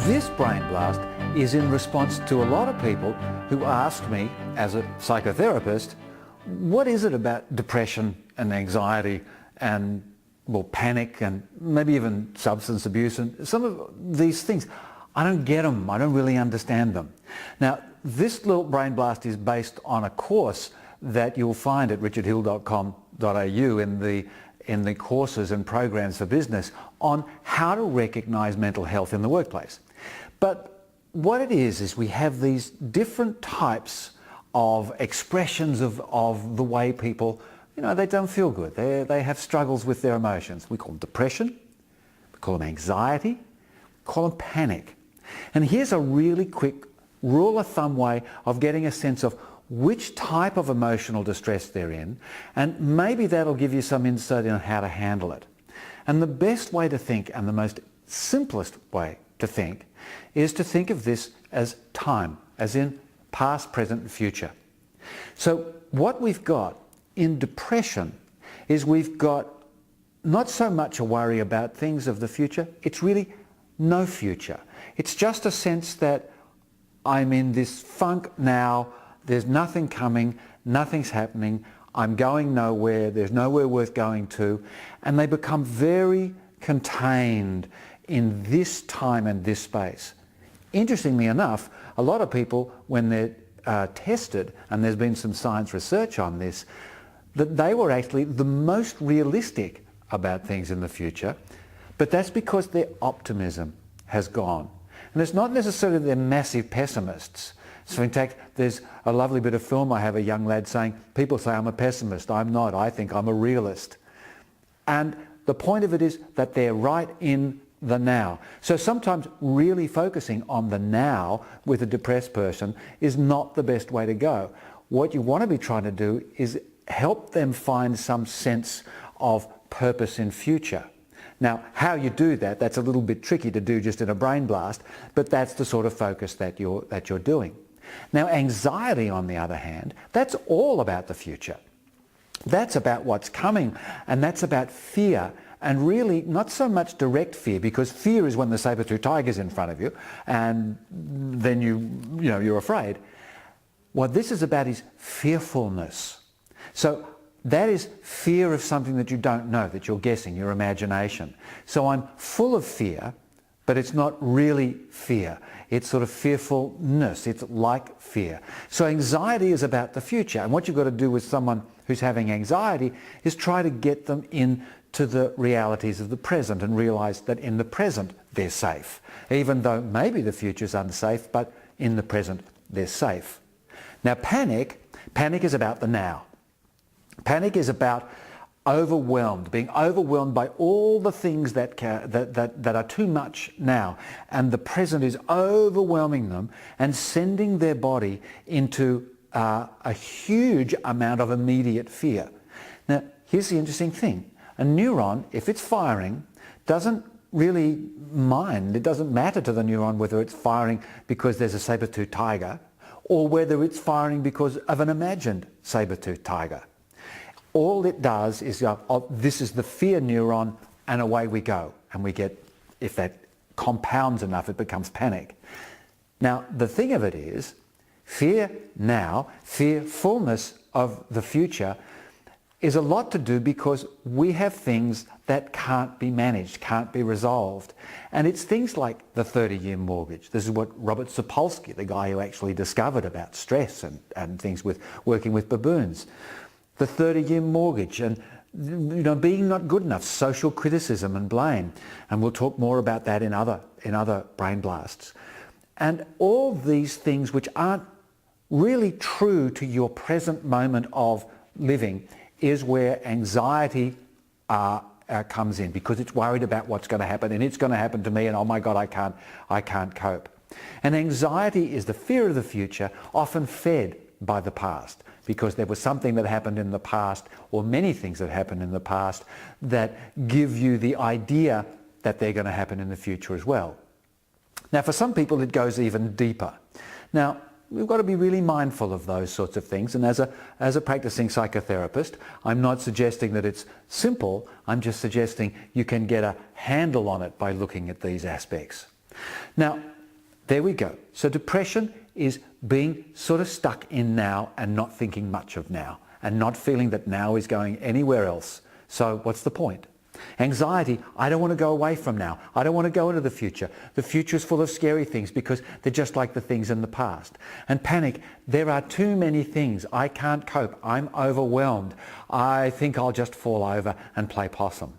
This brain blast is in response to a lot of people who asked me, as a psychotherapist, what is it about depression and anxiety and, well, panic and maybe even substance abuse and some of these things? I don't get them. I don't really understand them. Now, this little brain blast is based on a course that you'll find at richardhill.com.au in the courses and programs for business on how to recognize mental health in the workplace. But what it is we have these different types of expressions of the way people, they don't feel good. They have struggles with their emotions. We call them depression, we call them anxiety, we call them panic. And here's a really quick rule of thumb way of getting a sense of which type of emotional distress they're in, and maybe that'll give you some insight on how to handle it. And the best way to think, and the most simplest way to think, is to think of this as time, as in past, present and future. So what we've got in depression is we've got not so much a worry about things of the future, it's really no future. It's just a sense that I'm in this funk now, there's nothing coming, nothing's happening, I'm going nowhere, there's nowhere worth going to, and they become very contained in this time and this space. Interestingly enough, a lot of people, when they're tested, and there's been some science research on this, that they were actually the most realistic about things in the future, but that's because their optimism has gone. And it's not necessarily they're massive pessimists. So in fact, there's a lovely bit of film I have a young lad saying, people say I'm a pessimist, I'm not, I think I'm a realist. And the point of it is that they're right in the now. So sometimes really focusing on the now with a depressed person is not the best way to go. What you want to be trying to do is help them find some sense of purpose in future. Now, how you do that, that's a little bit tricky to do just in a brain blast, but that's the sort of focus that you're doing. Now, anxiety, on the other hand, that's all about the future. That's about what's coming, and that's about fear, and really not so much direct fear, because fear is when the saber-tooth tiger's in front of you, and then you're afraid. What this is about is fearfulness. So that is fear of something that you don't know, that you're guessing, your imagination. So I'm full of fear, but it's not really fear. It's sort of fearfulness. It's like fear. So anxiety is about the future. And what you've got to do with someone who's having anxiety is try to get them into the realities of the present and realize that in the present they're safe. Even though maybe the future's unsafe, but in the present they're safe. Now panic is about the now. Panic is about being overwhelmed by all the things that are too much now, and the present is overwhelming them and sending their body into a huge amount of immediate fear. Now, here's the interesting thing. A neuron, if it's firing, doesn't really mind. It doesn't matter to the neuron whether it's firing because there's a saber-toothed tiger or whether it's firing because of an imagined saber-toothed tiger. All it does is, this is the fear neuron, and away we go. And we get, if that compounds enough, it becomes panic. Now, the thing of it is, fear now, fearfulness of the future, is a lot to do because we have things that can't be managed, can't be resolved. And it's things like the 30-year mortgage. This is what Robert Sapolsky, the guy who actually discovered about stress and things with working with baboons. The 30-year mortgage and being not good enough, social criticism and blame. And we'll talk more about that in other brain blasts. And all these things which aren't really true to your present moment of living is where anxiety comes in, because it's worried about what's going to happen, and it's going to happen to me, and oh my God, I can't cope. And anxiety is the fear of the future, often fed by the past, because there was something that happened in the past, or many things that happened in the past, that give you the idea that they're going to happen in the future as well. Now, for some people, it goes even deeper. Now, we've got to be really mindful of those sorts of things, and as a practicing psychotherapist, I'm not suggesting that it's simple, I'm just suggesting you can get a handle on it by looking at these aspects. Now, There we go. So depression is being sort of stuck in now and not thinking much of now and not feeling that now is going anywhere else. So what's the point? Anxiety, I don't want to go away from now. I don't want to go into the future. The future is full of scary things because they're just like the things in the past. And panic, there are too many things. I can't cope. I'm overwhelmed. I think I'll just fall over and play possum.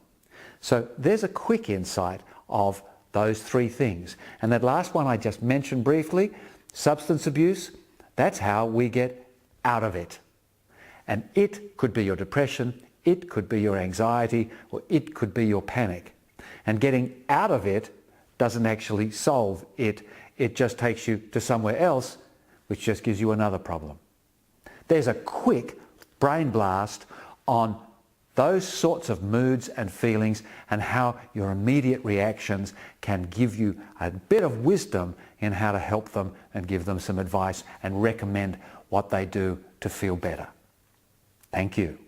So there's a quick insight of those three things. And that last one I just mentioned briefly, substance abuse, that's how we get out of it. And it could be your depression, it could be your anxiety, or it could be your panic. And getting out of it doesn't actually solve it. It just takes you to somewhere else, which just gives you another problem. There's a quick brain blast on those sorts of moods and feelings and how your immediate reactions can give you a bit of wisdom in how to help them and give them some advice and recommend what they do to feel better. Thank you.